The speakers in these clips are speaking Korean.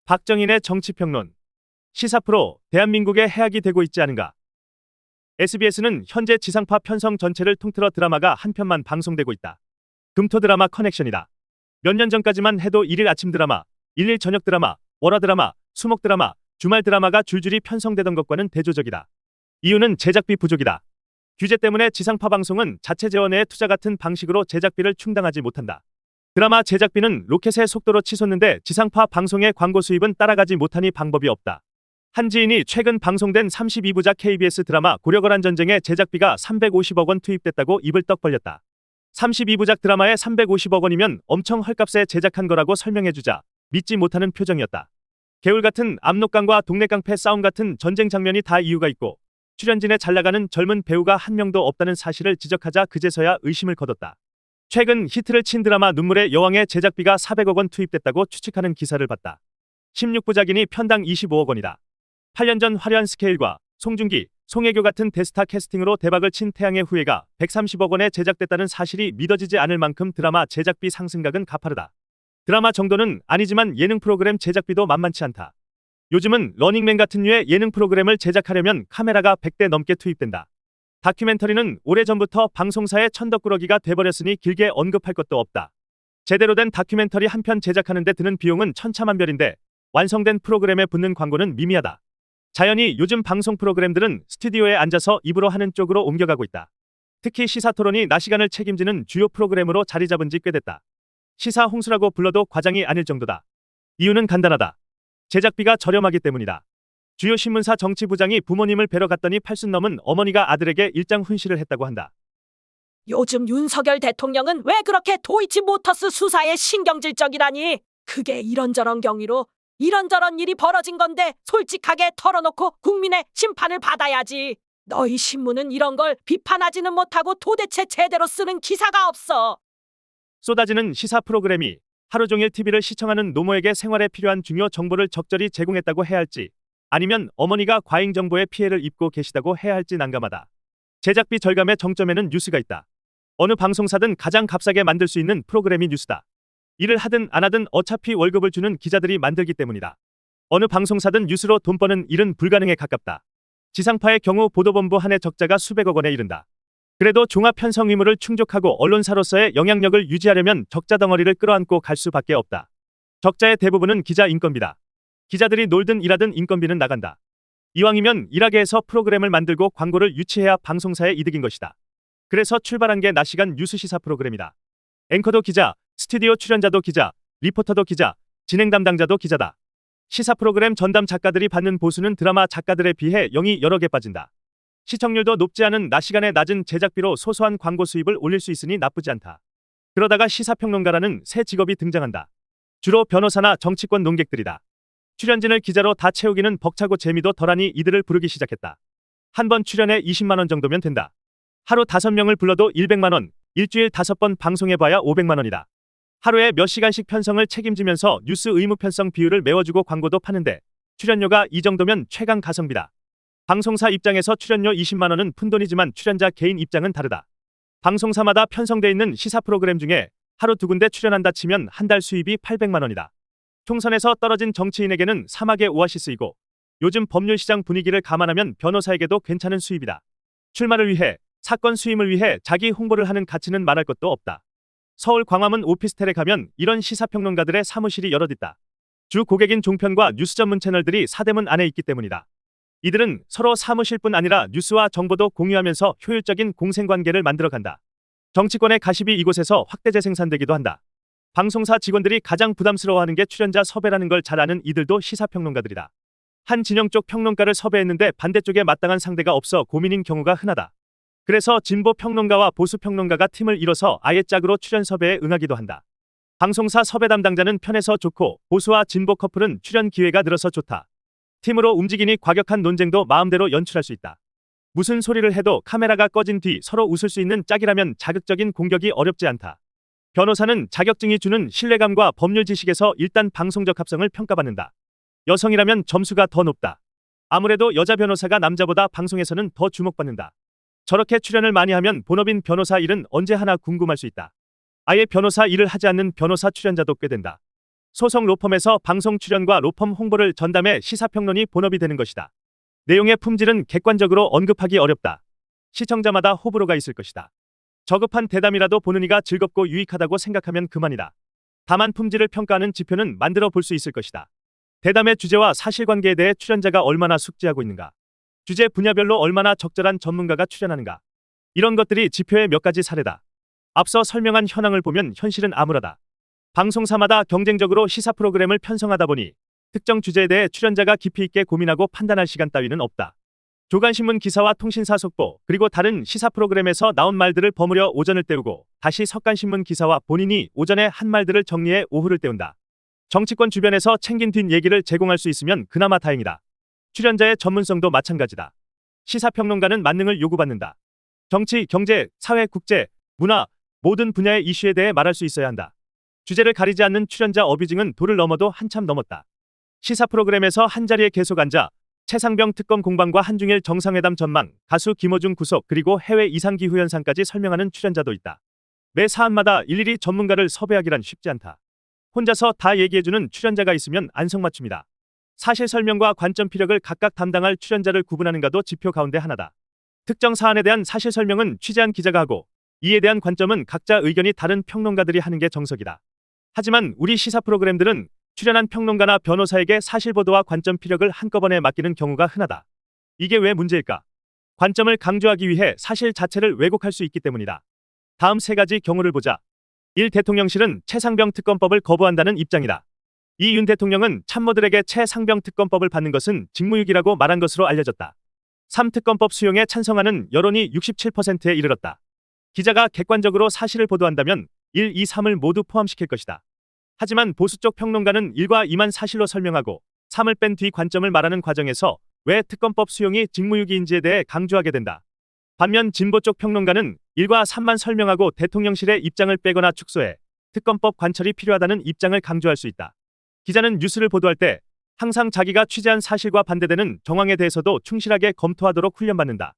박정인의 정치평론. 시사 프로 대한민국의 해악이 되고 있지 않은가. SBS는 현재 지상파 편성 전체를 통틀어 드라마가 한 편만 방송되고 있다. 금토 드라마 커넥션이다. 몇 년 전까지만 해도 일일 아침 드라마, 일일 저녁 드라마, 월화 드라마, 수목 드라마, 주말 드라마가 줄줄이 편성되던 것과는 대조적이다. 이유는 제작비 부족이다. 규제 때문에 지상파 방송은 자체 재원의 투자 같은 방식으로 제작비를 충당하지 못한다. 드라마 제작비는 로켓의 속도로 치솟는데 지상파 방송의 광고 수입은 따라가지 못하니 방법이 없다. 한 지인이 최근 방송된 32부작 KBS 드라마 고려거란 전쟁에 제작비가 350억 원 투입됐다고 입을 떡 벌렸다. 32부작 드라마에 350억 원이면 엄청 헐값에 제작한 거라고 설명해주자 믿지 못하는 표정이었다. 개울같은 압록강과 동네 깡패 싸움 같은 전쟁 장면이 다 이유가 있고 출연진에 잘나가는 젊은 배우가 한 명도 없다는 사실을 지적하자 그제서야 의심을 거뒀다. 최근 히트를 친 드라마 눈물의 여왕의 제작비가 400억 원 투입됐다고 추측하는 기사를 봤다. 16부작이니 편당 25억 원이다. 8년 전 화려한 스케일과 송중기, 송혜교 같은 대스타 캐스팅으로 대박을 친 태양의 후예가 130억 원에 제작됐다는 사실이 믿어지지 않을 만큼 드라마 제작비 상승각은 가파르다. 드라마 정도는 아니지만 예능 프로그램 제작비도 만만치 않다. 요즘은 러닝맨 같은 류의 예능 프로그램을 제작하려면 카메라가 100대 넘게 투입된다. 다큐멘터리는 오래전부터 방송사의 천덕꾸러기가 돼버렸으니 길게 언급할 것도 없다. 제대로 된 다큐멘터리 한 편 제작하는 데 드는 비용은 천차만별인데 완성된 프로그램에 붙는 광고는 미미하다. 자연히 요즘 방송 프로그램들은 스튜디오에 앉아서 입으로 하는 쪽으로 옮겨가고 있다. 특히 시사토론이 낮 시간을 책임지는 주요 프로그램으로 자리 잡은 지 꽤 됐다. 시사 홍수라고 불러도 과장이 아닐 정도다. 이유는 간단하다. 제작비가 저렴하기 때문이다. 주요 신문사 정치부장이 부모님을 뵈러 갔더니 80 넘은 어머니가 아들에게 일장 훈시를 했다고 한다. 요즘 윤석열 대통령은 왜 그렇게 도이치모터스 수사에 신경질적이라니? 그게 이런저런 경위로 이런저런 일이 벌어진 건데 솔직하게 털어놓고 국민의 심판을 받아야지. 너희 신문은 이런 걸 비판하지는 못하고 도대체 제대로 쓰는 기사가 없어. 쏟아지는 시사 프로그램이 하루 종일 TV를 시청하는 노모에게 생활에 필요한 중요 정보를 적절히 제공했다고 해야 할지 아니면 어머니가 과잉 정보에 피해를 입고 계시다고 해야 할지 난감하다. 제작비 절감의 정점에는 뉴스가 있다. 어느 방송사든 가장 값싸게 만들 수 있는 프로그램이 뉴스다. 일을 하든 안 하든 어차피 월급을 주는 기자들이 만들기 때문이다. 어느 방송사든 뉴스로 돈 버는 일은 불가능에 가깝다. 지상파의 경우 보도본부 한 해 적자가 수백억 원에 이른다. 그래도 종합 편성 의무를 충족하고 언론사로서의 영향력을 유지하려면 적자 덩어리를 끌어안고 갈 수밖에 없다. 적자의 대부분은 기자 인건비다. 기자들이 놀든 일하든 인건비는 나간다. 이왕이면 일하게 해서 프로그램을 만들고 광고를 유치해야 방송사의 이득인 것이다. 그래서 출발한 게 낮 시간 뉴스 시사 프로그램이다. 앵커도 기자, 스튜디오 출연자도 기자, 리포터도 기자, 진행 담당자도 기자다. 시사 프로그램 전담 작가들이 받는 보수는 드라마 작가들에 비해 0이 여러 개 빠진다. 시청률도 높지 않은 낮 시간의 낮은 제작비로 소소한 광고 수입을 올릴 수 있으니 나쁘지 않다. 그러다가 시사평론가라는 새 직업이 등장한다. 주로 변호사나 정치권 논객들이다. 출연진을 기자로 다 채우기는 벅차고 재미도 덜하니 이들을 부르기 시작했다. 한 번 출연에 20만 원 정도면 된다. 하루 5명을 불러도 100만 원, 일주일 5번 방송해봐야 500만 원이다. 하루에 몇 시간씩 편성을 책임지면서 뉴스 의무 편성 비율을 메워주고 광고도 파는데 출연료가 이 정도면 최강 가성비다. 방송사 입장에서 출연료 20만 원은 푼돈이지만 출연자 개인 입장은 다르다. 방송사마다 편성돼 있는 시사 프로그램 중에 하루 2군데 출연한다 치면 한 달 수입이 800만 원이다. 총선에서 떨어진 정치인에게는 사막의 오아시스이고 요즘 법률 시장 분위기를 감안하면 변호사에게도 괜찮은 수입이다. 출마를 위해, 사건 수임을 위해 자기 홍보를 하는 가치는 말할 것도 없다. 서울 광화문 오피스텔에 가면 이런 시사평론가들의 사무실이 여럿 있다. 주 고객인 종편과 뉴스 전문 채널들이 사대문 안에 있기 때문이다. 이들은 서로 사무실뿐 아니라 뉴스와 정보도 공유하면서 효율적인 공생관계를 만들어간다. 정치권의 가십이 이곳에서 확대 재생산되기도 한다. 방송사 직원들이 가장 부담스러워하는 게 출연자 섭외라는 걸 잘 아는 이들도 시사평론가들이다. 한 진영 쪽 평론가를 섭외했는데 반대쪽에 마땅한 상대가 없어 고민인 경우가 흔하다. 그래서 진보 평론가와 보수 평론가가 팀을 이뤄서 아예 짝으로 출연 섭외에 응하기도 한다. 방송사 섭외 담당자는 편해서 좋고 보수와 진보 커플은 출연 기회가 늘어서 좋다. 팀으로 움직이니 과격한 논쟁도 마음대로 연출할 수 있다. 무슨 소리를 해도 카메라가 꺼진 뒤 서로 웃을 수 있는 짝이라면 자극적인 공격이 어렵지 않다. 변호사는 자격증이 주는 신뢰감과 법률 지식에서 일단 방송적 합성을 평가받는다. 여성이라면 점수가 더 높다. 아무래도 여자 변호사가 남자보다 방송에서는 더 주목받는다. 저렇게 출연을 많이 하면 본업인 변호사 일은 언제 하나 궁금할 수 있다. 아예 변호사 일을 하지 않는 변호사 출연자도 꽤 된다. 소속 로펌에서 방송 출연과 로펌 홍보를 전담해 시사평론이 본업이 되는 것이다. 내용의 품질은 객관적으로 언급하기 어렵다. 시청자마다 호불호가 있을 것이다. 저급한 대담이라도 보는 이가 즐겁고 유익하다고 생각하면 그만이다. 다만 품질을 평가하는 지표는 만들어 볼 수 있을 것이다. 대담의 주제와 사실관계에 대해 출연자가 얼마나 숙지하고 있는가, 주제 분야별로 얼마나 적절한 전문가가 출연하는가, 이런 것들이 지표의 몇 가지 사례다. 앞서 설명한 현황을 보면 현실은 암울하다. 방송사마다 경쟁적으로 시사 프로그램을 편성하다 보니 특정 주제에 대해 출연자가 깊이 있게 고민하고 판단할 시간 따위는 없다. 조간신문 기사와 통신사 속보, 그리고 다른 시사 프로그램에서 나온 말들을 버무려 오전을 때우고 다시 석간신문 기사와 본인이 오전에 한 말들을 정리해 오후를 때운다. 정치권 주변에서 챙긴 뒷 얘기를 제공할 수 있으면 그나마 다행이다. 출연자의 전문성도 마찬가지다. 시사평론가는 만능을 요구받는다. 정치, 경제, 사회, 국제, 문화, 모든 분야의 이슈에 대해 말할 수 있어야 한다. 주제를 가리지 않는 출연자 어뷰징은 도를 넘어도 한참 넘었다. 시사 프로그램에서 한자리에 계속 앉아 최상병 특검 공방과 한중일 정상회담 전망, 가수 김어중 구속, 그리고 해외 이상기후 현상까지 설명하는 출연자도 있다. 매 사안마다 일일이 전문가를 섭외하기란 쉽지 않다. 혼자서 다 얘기해주는 출연자가 있으면 안성맞춤이다. 사실 설명과 관점 피력을 각각 담당할 출연자를 구분하는가도 지표 가운데 하나다. 특정 사안에 대한 사실 설명은 취재한 기자가 하고, 이에 대한 관점은 각자 의견이 다른 평론가들이 하는 게 정석이다. 하지만 우리 시사 프로그램들은 출연한 평론가나 변호사에게 사실 보도와 관점 피력을 한꺼번에 맡기는 경우가 흔하다. 이게 왜 문제일까? 관점을 강조하기 위해 사실 자체를 왜곡할 수 있기 때문이다. 다음 세 가지 경우를 보자. 1. 대통령실은 최상병 특검법을 거부한다는 입장이다. 2. 윤 대통령은 참모들에게 최상병 특검법을 받는 것은 직무유기라고 말한 것으로 알려졌다. 3. 특검법 수용에 찬성하는 여론이 67%에 이르렀다. 기자가 객관적으로 사실을 보도한다면 1, 2, 3을 모두 포함시킬 것이다. 하지만 보수 쪽 평론가는 1과 2만 사실로 설명하고 3을 뺀 뒤 관점을 말하는 과정에서 왜 특검법 수용이 직무유기인지에 대해 강조하게 된다. 반면 진보 쪽 평론가는 1과 3만 설명하고 대통령실의 입장을 빼거나 축소해 특검법 관철이 필요하다는 입장을 강조할 수 있다. 기자는 뉴스를 보도할 때 항상 자기가 취재한 사실과 반대되는 정황에 대해서도 충실하게 검토하도록 훈련받는다.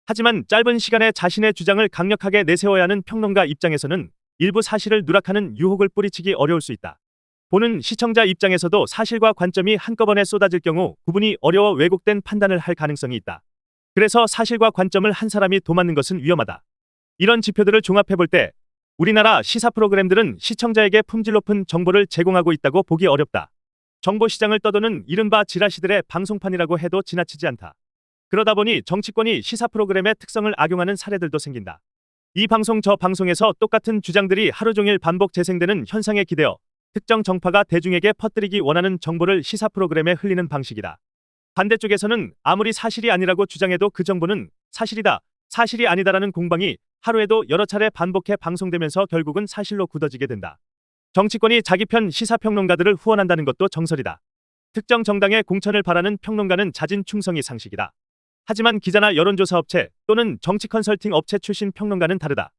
하지만 짧은 시간에 자신의 주장을 강력하게 내세워야 하는 평론가 입장에서는 일부 사실을 누락하는 유혹을 뿌리치기 어려울 수 있다. 보는 시청자 입장에서도 사실과 관점이 한꺼번에 쏟아질 경우 구분이 어려워 왜곡된 판단을 할 가능성이 있다. 그래서 사실과 관점을 한 사람이 도맡는 것은 위험하다. 이런 지표들을 종합해볼 때 우리나라 시사 프로그램들은 시청자에게 품질 높은 정보를 제공하고 있다고 보기 어렵다. 정보 시장을 떠도는 이른바 지라시들의 방송판이라고 해도 지나치지 않다. 그러다 보니 정치권이 시사 프로그램의 특성을 악용하는 사례들도 생긴다. 이 방송 저 방송에서 똑같은 주장들이 하루 종일 반복 재생되는 현상에 기대어 특정 정파가 대중에게 퍼뜨리기 원하는 정보를 시사 프로그램에 흘리는 방식이다. 반대쪽에서는 아무리 사실이 아니라고 주장해도 그 정보는 사실이다, 사실이 아니다라는 공방이 하루에도 여러 차례 반복해 방송되면서 결국은 사실로 굳어지게 된다. 정치권이 자기 편 시사평론가들을 후원한다는 것도 정설이다. 특정 정당의 공천을 바라는 평론가는 자진 충성이 상식이다. 하지만 기자나 여론조사 업체 또는 정치 컨설팅 업체 출신 평론가는 다르다.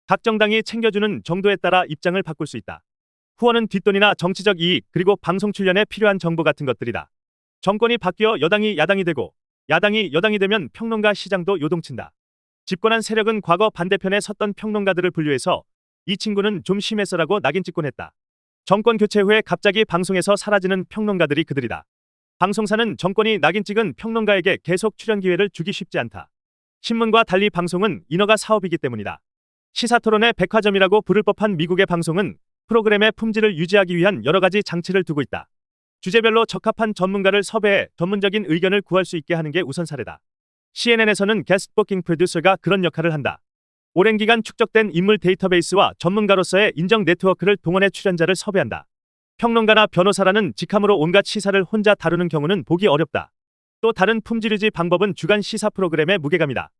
각 정당이 챙겨주는 정도에 따라 입장을 바꿀 수 있다. 후원은 뒷돈이나 정치적 이익, 그리고 방송 출연에 필요한 정보 같은 것들이다. 정권이 바뀌어 여당이 야당이 되고 야당이 여당이 되면 평론가 시장도 요동친다. 집권한 세력은 과거 반대편에 섰던 평론가들을 분류해서 이 친구는 좀 심했어라고 낙인 찍곤 했다. 정권 교체 후에 갑자기 방송에서 사라지는 평론가들이 그들이다. 방송사는 정권이 낙인 찍은 평론가에게 계속 출연 기회를 주기 쉽지 않다. 신문과 달리 방송은 인허가 사업이기 때문이다. 시사토론의 백화점이라고 부를 법한 미국의 방송은 프로그램의 품질을 유지하기 위한 여러 가지 장치를 두고 있다. 주제별로 적합한 전문가를 섭외해 전문적인 의견을 구할 수 있게 하는 게 우선 사례다. CNN에서는 게스트 버킹 프로듀서가 그런 역할을 한다. 오랜 기간 축적된 인물 데이터베이스와 전문가로서의 인정 네트워크를 동원해 출연자를 섭외한다. 평론가나 변호사라는 직함으로 온갖 시사를 혼자 다루는 경우는 보기 어렵다. 또 다른 품질 유지 방법은 주간 시사 프로그램의 무게감이다.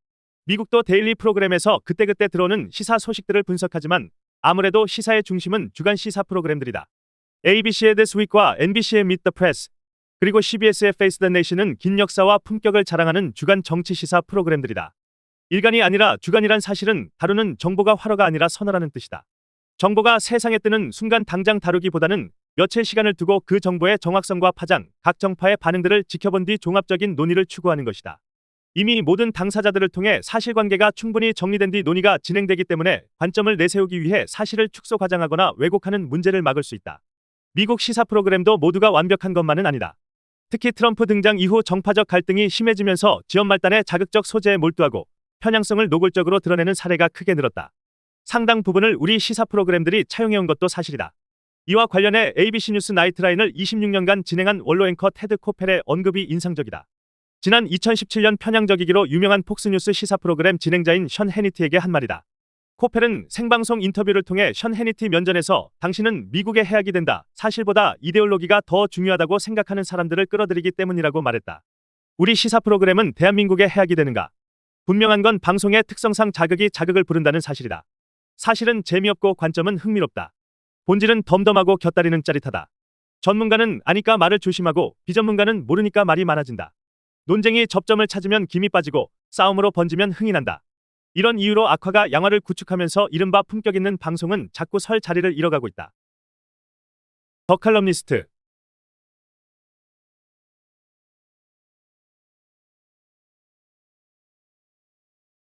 미국도 데일리 프로그램에서 그때그때 들어오는 시사 소식들을 분석하지만 아무래도 시사의 중심은 주간 시사 프로그램들이다. ABC의 This Week과 NBC의 Meet the Press, 그리고 CBS의 Face the Nation은 긴 역사와 품격을 자랑하는 주간 정치 시사 프로그램들이다. 일간이 아니라 주간이란 사실은 다루는 정보가 활어가 아니라 선어라는 뜻이다. 정보가 세상에 뜨는 순간 당장 다루기보다는 며칠 시간을 두고 그 정보의 정확성과 파장, 각 정파의 반응들을 지켜본 뒤 종합적인 논의를 추구하는 것이다. 이미 모든 당사자들을 통해 사실관계가 충분히 정리된 뒤 논의가 진행되기 때문에 관점을 내세우기 위해 사실을 축소 과장하거나 왜곡하는 문제를 막을 수 있다. 미국 시사 프로그램도 모두가 완벽한 것만은 아니다. 특히 트럼프 등장 이후 정파적 갈등이 심해지면서 지원 말단의 자극적 소재에 몰두하고 편향성을 노골적으로 드러내는 사례가 크게 늘었다. 상당 부분을 우리 시사 프로그램들이 차용해온 것도 사실이다. 이와 관련해 ABC 뉴스 나이트라인을 26년간 진행한 원로 앵커 테드 코펠의 언급이 인상적이다. 지난 2017년 편향적이기로 유명한 폭스뉴스 시사 프로그램 진행자인 션 해니티에게 한 말이다. 코펠은 생방송 인터뷰를 통해 션 해니티 면전에서 당신은 미국의 해악이 된다. 사실보다 이데올로기가 더 중요하다고 생각하는 사람들을 끌어들이기 때문이라고 말했다. 우리 시사 프로그램은 대한민국의 해악이 되는가? 분명한 건 방송의 특성상 자극이 자극을 부른다는 사실이다. 사실은 재미없고 관점은 흥미롭다. 본질은 덤덤하고 곁다리는 짜릿하다. 전문가는 아니까 말을 조심하고 비전문가는 모르니까 말이 많아진다. 논쟁이 접점을 찾으면 김이 빠지고 싸움으로 번지면 흥이 난다. 이런 이유로 악화가 양화를 구축하면서 이른바 품격 있는 방송은 자꾸 설 자리를 잃어가고 있다. 더 칼럼니스트